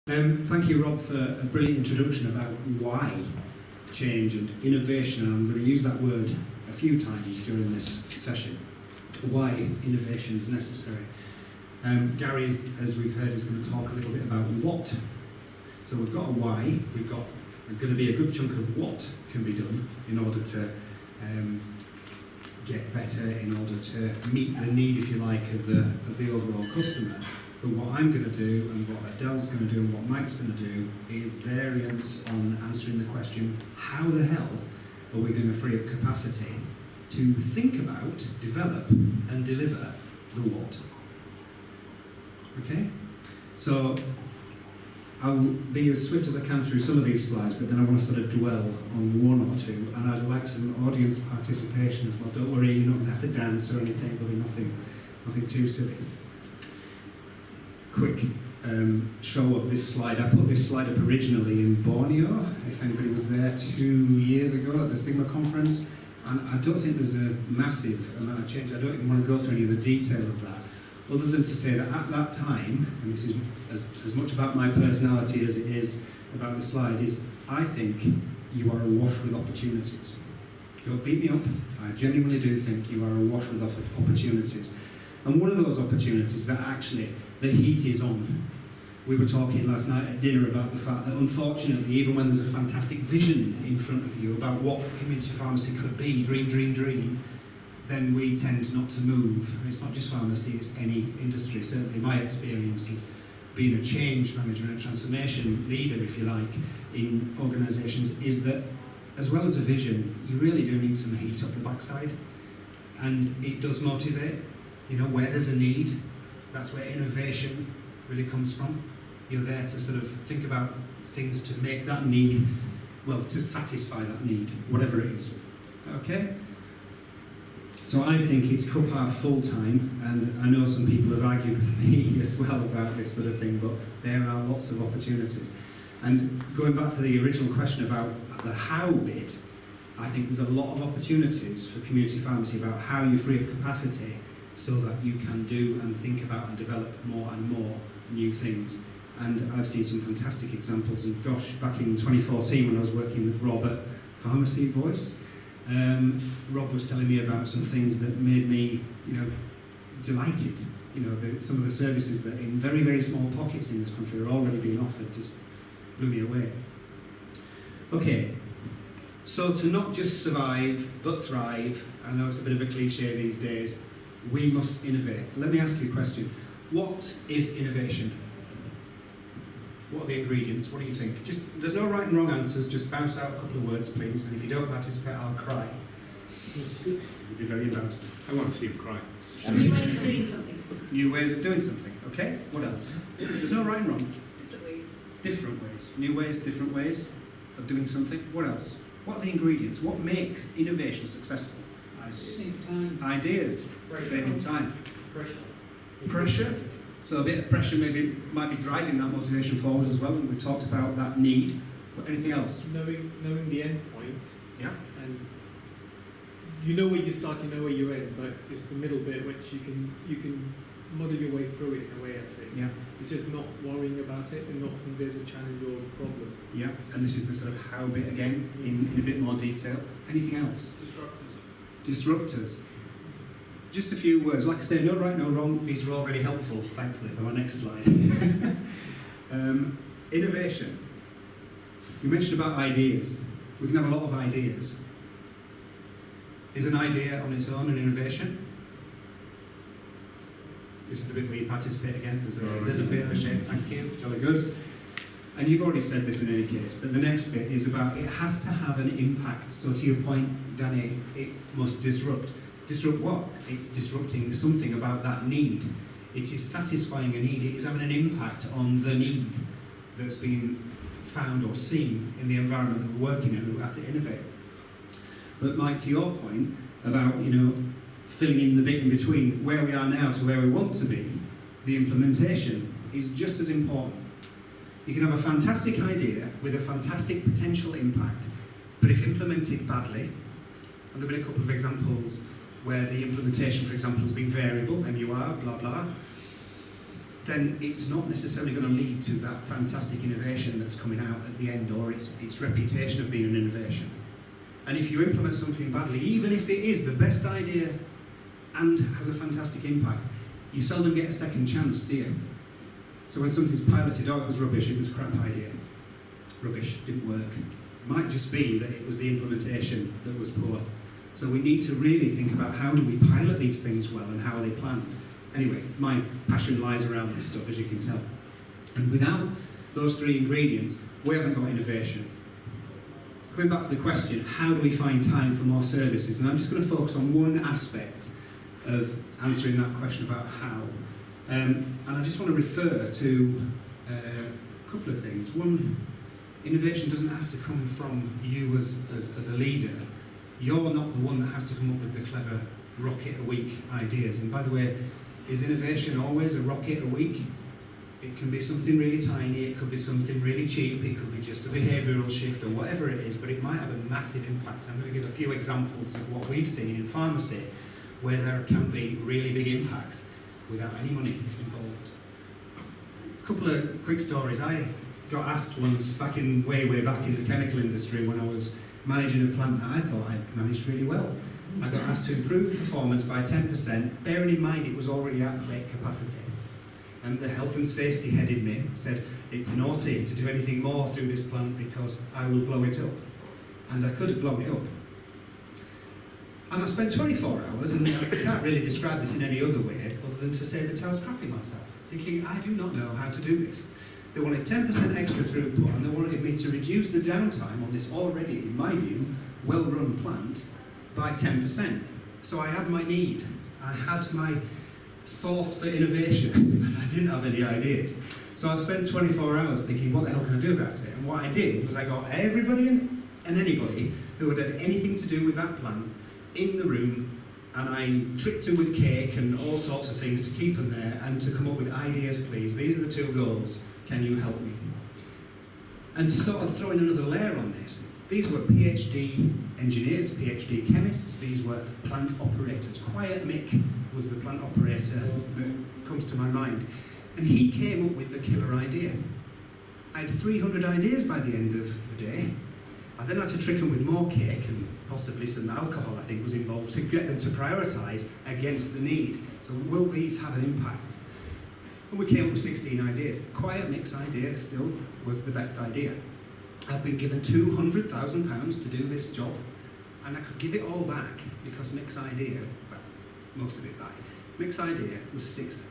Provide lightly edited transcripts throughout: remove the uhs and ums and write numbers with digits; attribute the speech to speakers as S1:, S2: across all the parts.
S1: Thank you, Rob, for a brilliant introduction about why change and innovation, and I'm going to use that word a few times during this session, why innovation is necessary. Gary, as we've heard, is going to talk a little bit about what. So we've got a why, we've got going to be a good chunk of what can be done in order to get better, in order to meet the need, if you like, of the overall customer. But what I'm going to do, and what Adele's going to do, and what Mike's going to do, is variants on answering the question, how the hell are we going to free up capacity to think about, develop, and deliver the what? Okay? So I'll be as swift as I can through some of these slides, but then I want to sort of dwell on one or two, and I'd like some audience participation as well. Don't worry, you're not going to have to dance or anything, there'll be nothing too silly. Quick show of this slide. I put this slide up originally in Borneo, if anybody was there 2 years ago at the Sigma conference, and I don't think there's a massive amount of change. I don't even want to go through any of the detail of that, other than to say that at that time, and this is as much about my personality as it is about the slide, is I think you are awash with opportunities. Don't beat me up, I genuinely do think you are awash with opportunities. And one of those opportunities that actually the heat is on. We were talking last night at dinner about the fact that unfortunately, even when there's a fantastic vision in front of you about what community pharmacy could be, dream, then we tend not to move. It's not just pharmacy, it's any industry. Certainly my experience as being a change manager and a transformation leader, if you like, in organisations, is that as well as a vision, you really do need some heat up the backside. And it does motivate. You know, where there's a need, that's where innovation really comes from. You're there to sort of think about things to make that need, well, to satisfy that need, whatever it is. Okay? So I think it's cup half full time, and I know some people have argued with me as well about this sort of thing, but there are lots of opportunities. And going back to the original question about the how bit, I think there's a lot of opportunities for community pharmacy about how you free up capacity so that you can do and think about and develop more and more new things. And I've seen some fantastic examples, and gosh, back in 2014 when I was working with Rob at Pharmacy Voice, Rob was telling me about some things that made me, delighted. Some of the services that in very, very small pockets in this country are already being offered just blew me away. Okay, so to not just survive, but thrive, I know it's a bit of a cliche these days, we must innovate. Let me ask you a question. What is innovation? What are the ingredients? What do you think? There's no right and wrong answers, just bounce out a couple of words, please, and if you don't participate, I'll cry. You'll be very embarrassed.
S2: I want to see him cry.
S3: New ways of doing something.
S1: New ways of doing something, okay? What else? There's no right and wrong.
S3: Different ways.
S1: Different ways. New ways, different ways of doing something. What else? What are the ingredients? What makes innovation successful? Ideas. Saving time. Pressure. So a bit of pressure might be driving that motivation forward as well, and we talked about that need. But anything else?
S4: Knowing the end point.
S1: Yeah.
S4: And you know where you start, you know where you end, but it's the middle bit which you can muddle your way through it in a way, I think.
S1: Yeah.
S4: It's just not worrying about it and not think there's a challenge or a problem.
S1: Yeah. And this is the sort of how bit again in a bit more detail. Anything else? Disruptors. Just a few words. Like I say, no right, no wrong. These are all really helpful, thankfully, for our next slide. Innovation. You mentioned about ideas. We can have a lot of ideas. Is an idea on its own an innovation? This is the bit where you participate again. There's a little bit of a shape. Thank you. Jolly good. And you've already said this in any case, but the next bit is about it has to have an impact. So to your point, Danny, it must disrupt. Disrupt what? It's disrupting something about that need. It is satisfying a need. It is having an impact on the need that's being found or seen in the environment that we're working in, and we have to innovate. But Mike, to your point about, filling in the bit in between where we are now to where we want to be, the implementation is just as important. You can have a fantastic idea with a fantastic potential impact, but if implemented badly, and there have been a couple of examples where the implementation, for example, has been variable, MUR, blah, blah, then it's not necessarily going to lead to that fantastic innovation that's coming out at the end, or its reputation of being an innovation. And if you implement something badly, even if it is the best idea and has a fantastic impact, you seldom get a second chance, do you? So when something's piloted, oh, it was rubbish, it was a crap idea. Rubbish, didn't work. It might just be that it was the implementation that was poor. So we need to really think about how do we pilot these things well and how are they planned. Anyway, my passion lies around this stuff, as you can tell. And without those three ingredients, we haven't got innovation. Going back to the question, how do we find time for more services? And I'm just going to focus on one aspect of answering that question about how. And I just want to refer to a couple of things. One, innovation doesn't have to come from you as a leader. You're not the one that has to come up with the clever rocket a week ideas. And by the way, is innovation always a rocket a week? It can be something really tiny, it could be something really cheap, it could be just a behavioural shift or whatever it is, but it might have a massive impact. I'm going to give a few examples of what we've seen in pharmacy where there can be really big impacts without any money involved. A couple of quick stories. I got asked once, way back in the chemical industry, when I was managing a plant that I thought I'd managed really well. I got asked to improve performance by 10%, bearing in mind it was already at plate capacity. And the health and safety head in me said, it's naughty to do anything more through this plant because I will blow it up. And I could have blown it up. And I spent 24 hours, and I can't really describe this in any other way other than to say that I was crapping myself, thinking, I do not know how to do this. They wanted 10% extra throughput, and they wanted me to reduce the downtime on this already, in my view, well-run plant by 10%. So I had my need. I had my source for innovation, and I didn't have any ideas. So I spent 24 hours thinking, what the hell can I do about it? And what I did was I got everybody and anybody who had anything to do with that plant in the room, and I tricked them with cake and all sorts of things to keep them there and to come up with ideas, please. These are the two goals. Can you help me? And to sort of throw in another layer on this, these were PhD engineers, PhD chemists, these were plant operators. Quiet Mick was the plant operator that comes to my mind. And he came up with the killer idea. I had 300 ideas by the end of the day. I then had to trick them with more cake, and possibly some alcohol, I think, was involved to get them to prioritise against the need. So will these have an impact? And we came up with 16 ideas. Quiet Mick's idea still was the best idea. I'd been given £200,000 to do this job, and I could give it all back because Mick's idea, well, most of it back, Mick's idea was £6,000.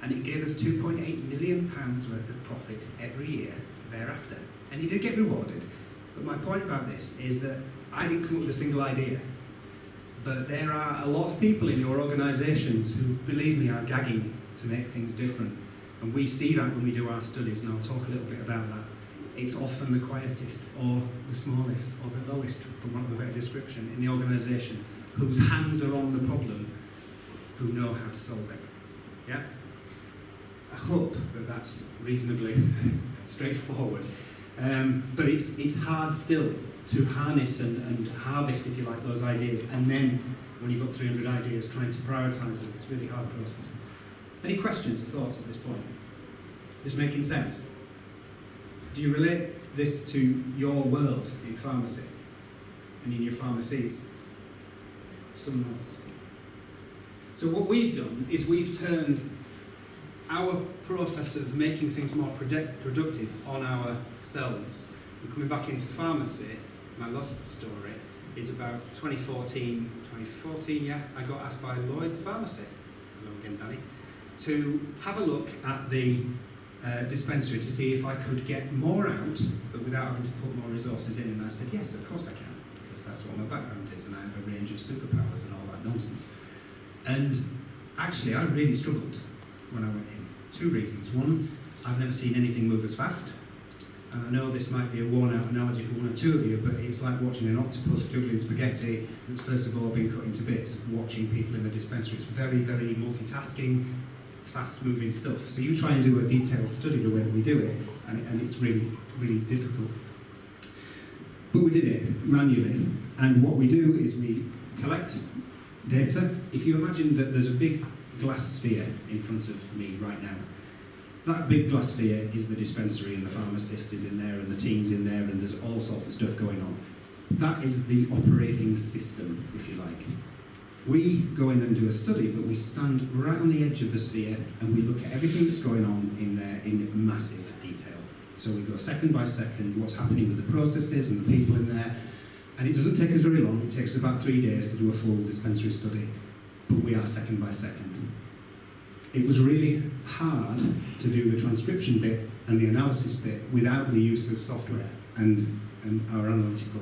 S1: And it gave us £2.8 million worth of profit every year thereafter. And he did get rewarded. But my point about this is that I didn't come up with a single idea. But there are a lot of people in your organisations who, believe me, are gagging to make things different. And we see that when we do our studies, and I'll talk a little bit about that. It's often the quietest, or the smallest, or the lowest, for want of a better description, in the organisation, whose hands are on the problem, who know how to solve it. Yeah? I hope that that's reasonably straightforward. But it's hard still to harness and harvest, if you like, those ideas, and then when you've got 300 ideas, trying to prioritise them. It's a really hard process. Any questions or thoughts at this point? Just making sense? Do you relate this to your world in pharmacy and in your pharmacies? Some notes. So what we've done is we've turned our process of making things more productive on ourselves. And coming back into pharmacy, my last story is about 2014, yeah, I got asked by Lloyd's Pharmacy, hello again Danny, to have a look at the dispensary to see if I could get more out, but without having to put more resources in. And I said, yes, of course I can, because that's what my background is, and I have a range of superpowers and all that nonsense. And actually, I really struggled when I went in. Two reasons. One, I've never seen anything move as fast. And I know this might be a worn-out analogy for one or two of you, but it's like watching an octopus juggling spaghetti that's first of all been cut into bits, watching people in the dispensary. It's very, very multitasking, fast-moving stuff. So you try and do a detailed study the way that we do it, and it's really, really difficult. But we did it manually, and what we do is we collect data. If you imagine that there's a big glass sphere in front of me right now. That big glass sphere is the dispensary, and the pharmacist is in there, and the team's in there, and there's all sorts of stuff going on. That is the operating system, if you like. We go in and do a study, but we stand right on the edge of the sphere and we look at everything that's going on in there in massive detail. So we go second by second, what's happening with the processes and the people in there. And it doesn't take us very long. It takes about 3 days to do a full dispensary study, but we are second by second. It was really hard to do the transcription bit and the analysis bit without the use of software and our analytical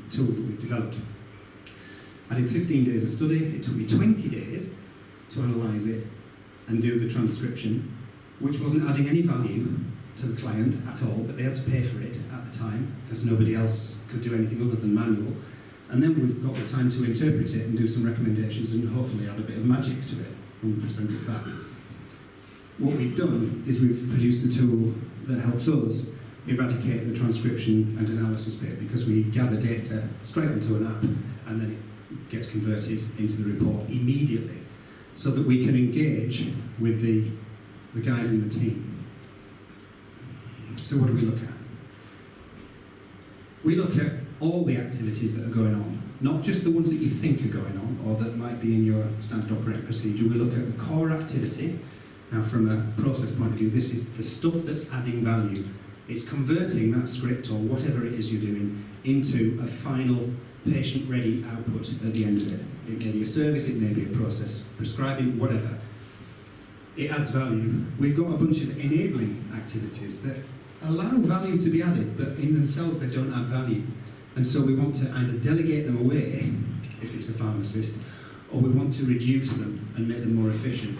S1: tool that we've developed. I did 15 days of study. It took me 20 days to analyse it and do the transcription, which wasn't adding any value to the client at all, but they had to pay for it at the time because nobody else could do anything other than manual. And then we've got the time to interpret it and do some recommendations and hopefully add a bit of magic to it when we present it back. What we've done is we've produced a tool that helps us eradicate the transcription and analysis bit, because we gather data straight onto an app and then it gets converted into the report immediately, so that we can engage with the guys in the team. So what do we look at? We look at all the activities that are going on, not just the ones that you think are going on or that might be in your standard operating procedure. We look at the core activity. Now, from a process point of view, this is the stuff that's adding value. It's converting that script or whatever it is you're doing into a final patient-ready output at the end of it. It may be a service, it may be a process, prescribing, whatever. It adds value. We've got a bunch of enabling activities that allow value to be added, but in themselves they don't add value. And so we want to either delegate them away, if it's a pharmacist, or we want to reduce them and make them more efficient.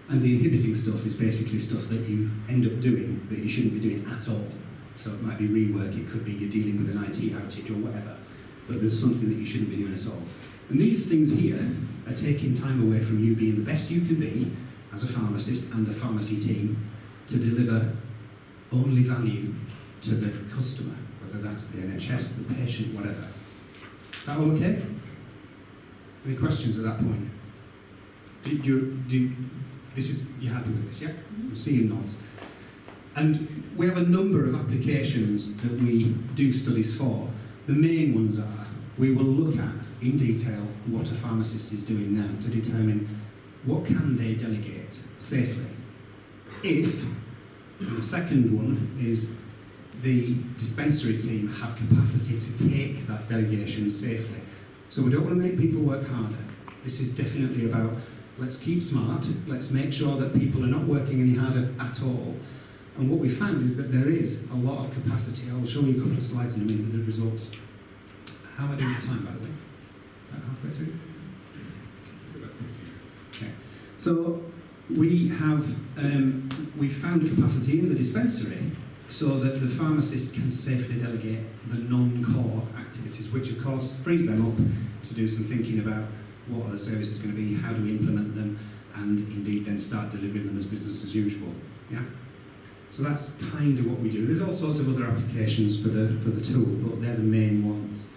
S1: And the inhibiting stuff is basically stuff that you end up doing that you shouldn't be doing at all. So it might be rework, it could be you're dealing with an IT outage or whatever, but there's something that you shouldn't be doing at all. And these things here are taking time away from you being the best you can be as a pharmacist and a pharmacy team to deliver only value to the customer, whether that's the NHS, the patient, whatever. That all okay? Any questions at that point? You're happy with this, yeah? I'm seeing nods. And we have a number of applications that we do studies for. The main ones are, we will look at in detail what a pharmacist is doing now to determine what can they delegate safely. If, and the second one is, the dispensary team have capacity to take that delegation safely. So we don't want to make people work harder. This is definitely about, let's keep smart, let's make sure that people are not working any harder at all. And what we found is that there is a lot of capacity. I'll show you a couple of slides in a minute with the results. How am I doing with time, by the way? About halfway through? Okay. So we have found capacity in the dispensary so that the pharmacist can safely delegate the non-core activities, which of course frees them up to do some thinking about what are the services going to be, how do we implement them, and indeed then start delivering them as business as usual. Yeah. So that's kind of what we do. There's all sorts of other applications for the tool, but they're the main ones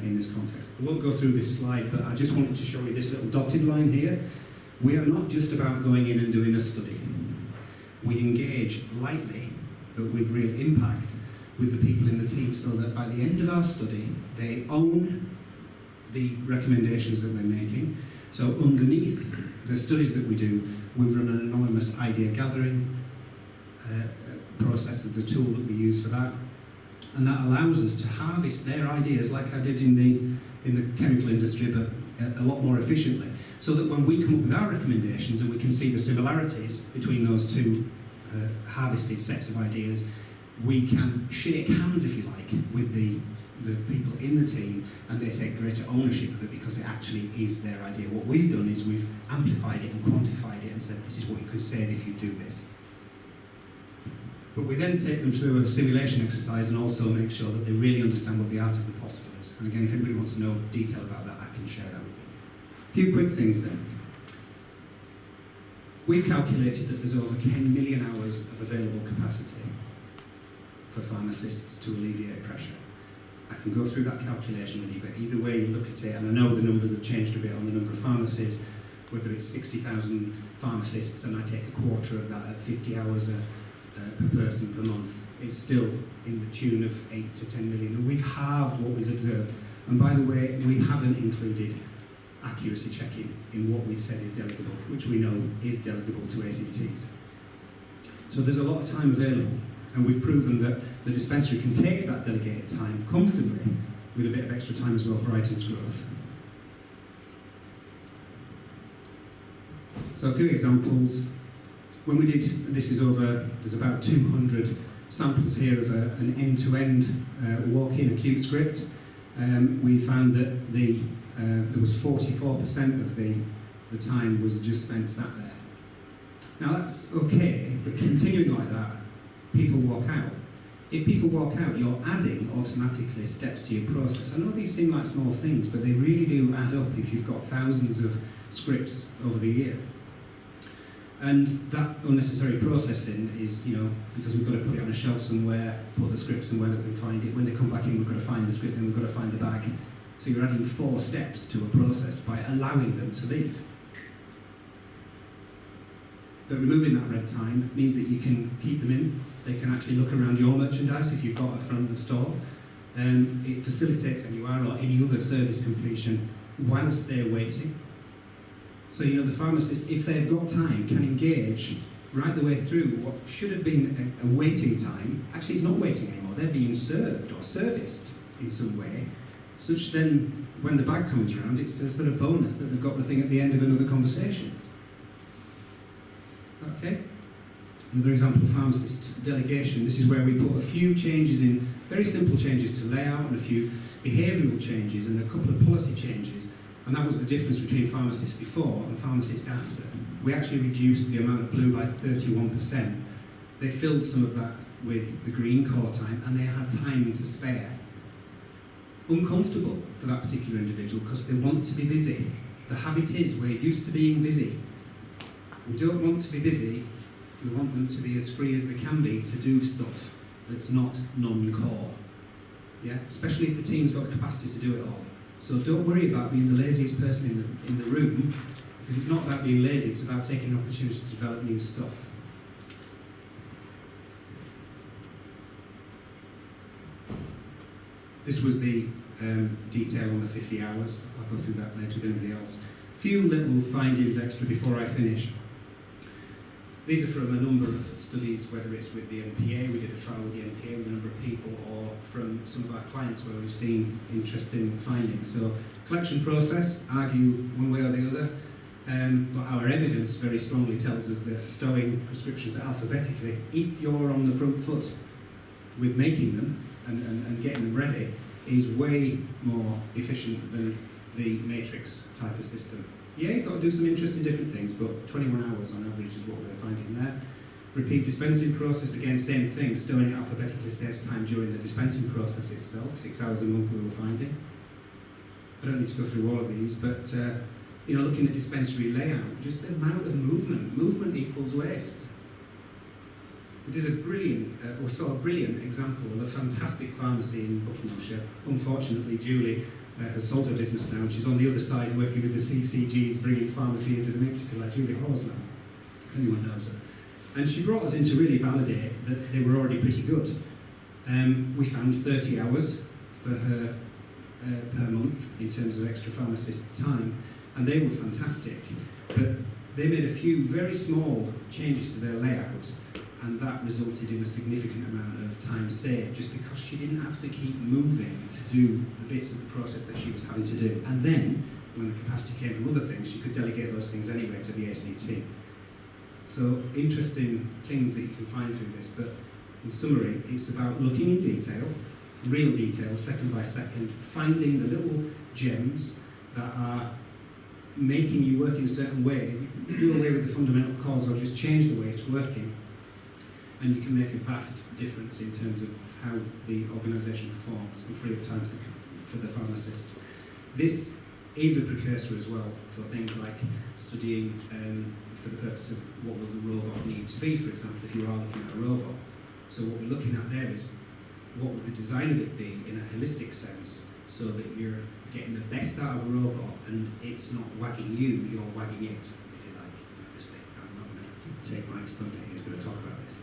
S1: in this context. I won't go through this slide, but I just wanted to show you this little dotted line here. We are not just about going in and doing a study. We engage lightly, but with real impact, with the people in the team, so that by the end of our study, they own the recommendations that we're making. So underneath the studies that we do, we run an anonymous idea gathering process. There's a tool that we use for that, and that allows us to harvest their ideas, like I did in the chemical industry, but a lot more efficiently, so that when we come up with our recommendations and we can see the similarities between those two harvested sets of ideas, we can shake hands, if you like, with the people in the team, and they take greater ownership of it because it actually is their idea. What we've done is we've amplified it and quantified it and said, this is what you could save if you do this. But we then take them through a simulation exercise and also make sure that they really understand what the art of the possible is. And again, if anybody wants to know detail about that, I can share that with you. A few quick things then. We've calculated that there's over 10 million hours of available capacity for pharmacists to alleviate pressure. I can go through that calculation with you, but either way you look at it, and I know the numbers have changed a bit on the number of pharmacies, whether it's 60,000 pharmacists and I take a quarter of that at 50 hours per person per month, it's still in the tune of 8 to 10 million. And we've halved what we've observed. And by the way, we haven't included accuracy checking in what we've said is delegable, which we know is delegable to ACTs. So there's a lot of time available, and we've proven that the dispensary can take that delegated time comfortably with a bit of extra time as well for items growth. So a few examples. When we did, this is over, there's about 200 samples here of an end-to-end walk-in acute script. We found that there was 44% of the time was just spent sat there. Now that's okay, but continuing like that, people walk out. If people walk out, you're adding automatically steps to your process. I know these seem like small things, but they really do add up if you've got thousands of scripts over the year. And that unnecessary processing is, because we've got to put it on a shelf somewhere, put the script somewhere that we can find it. When they come back in, we've got to find the script, then we've got to find the bag. So you're adding 4 steps to a process by allowing them to leave. But removing that red time means that you can keep them in. They can actually look around your merchandise if you've got a front of store. It facilitates MUR or any other service completion whilst they're waiting. So, the pharmacist, if they've got time, can engage right the way through what should have been a waiting time. Actually, it's not waiting anymore. They're being served or serviced in some way, such then, when the bag comes around, it's a sort of bonus that they've got the thing at the end of another conversation. Okay? Another example of pharmacist delegation. This is where we put a few changes in, very simple changes to layout and a few behavioural changes and a couple of policy changes. And that was the difference between pharmacist before and pharmacist after. We actually reduced the amount of blue by 31%. They filled some of that with the green core time, and they had time to spare. Uncomfortable for that particular individual because they want to be busy. The habit is we're used to being busy. We don't want to be busy. We want them to be as free as they can be to do stuff that's not non-core. Yeah, especially if the team's got the capacity to do it all. So don't worry about being the laziest person in the room, because it's not about being lazy, it's about taking an opportunity to develop new stuff. This was the detail on the 50 hours. I'll go through that later with anybody else. A few little findings extra before I finish. These are from a number of studies, whether it's with the NPA, we did a trial with the NPA with a number of people, or from some of our clients where we've seen interesting findings. So, collection process, argue one way or the other, but our evidence very strongly tells us that stowing prescriptions alphabetically, if you're on the front foot with making them and getting them ready, is way more efficient than the matrix type of system. Yeah, you've got to do some interesting different things, but 21 hours on average is what we're finding there. Repeat dispensing process, again, same thing. Stowing it alphabetically saves time during the dispensing process itself. 6 hours a month we were finding. I don't need to go through all of these, but looking at dispensary layout, just the amount of movement. Movement equals waste. We did saw a brilliant example of a fantastic pharmacy in Buckinghamshire. Unfortunately, Julie has sold her business now, and she's on the other side working with the CCGs, bringing pharmacy into the mix, if you like, Julie Horslow. Anyone knows her. And she brought us in to really validate that they were already pretty good. We found 30 hours for her per month in terms of extra pharmacist time, and they were fantastic. But they made a few very small changes to their layout, and that resulted in a significant amount of time saved, just because she didn't have to keep moving to do the bits of the process that she was having to do. And then, when the capacity came from other things, she could delegate those things anyway to the ACT. So, interesting things that you can find through this, but in summary, it's about looking in detail, real detail, second by second, finding the little gems that are making you work in a certain way, do away with the fundamental cause or just change the way it's working, and you can make a vast difference in terms of how the organisation performs and free up time for the pharmacist. This is a precursor as well for things like studying for the purpose of what will the robot need to be, for example, if you are looking at a robot. So what we're looking at there is what would the design of it be in a holistic sense, so that you're getting the best out of a robot and it's not wagging you, you're wagging it, if you like. Obviously, I'm not going to take Mike's thunder, he's going to talk about this.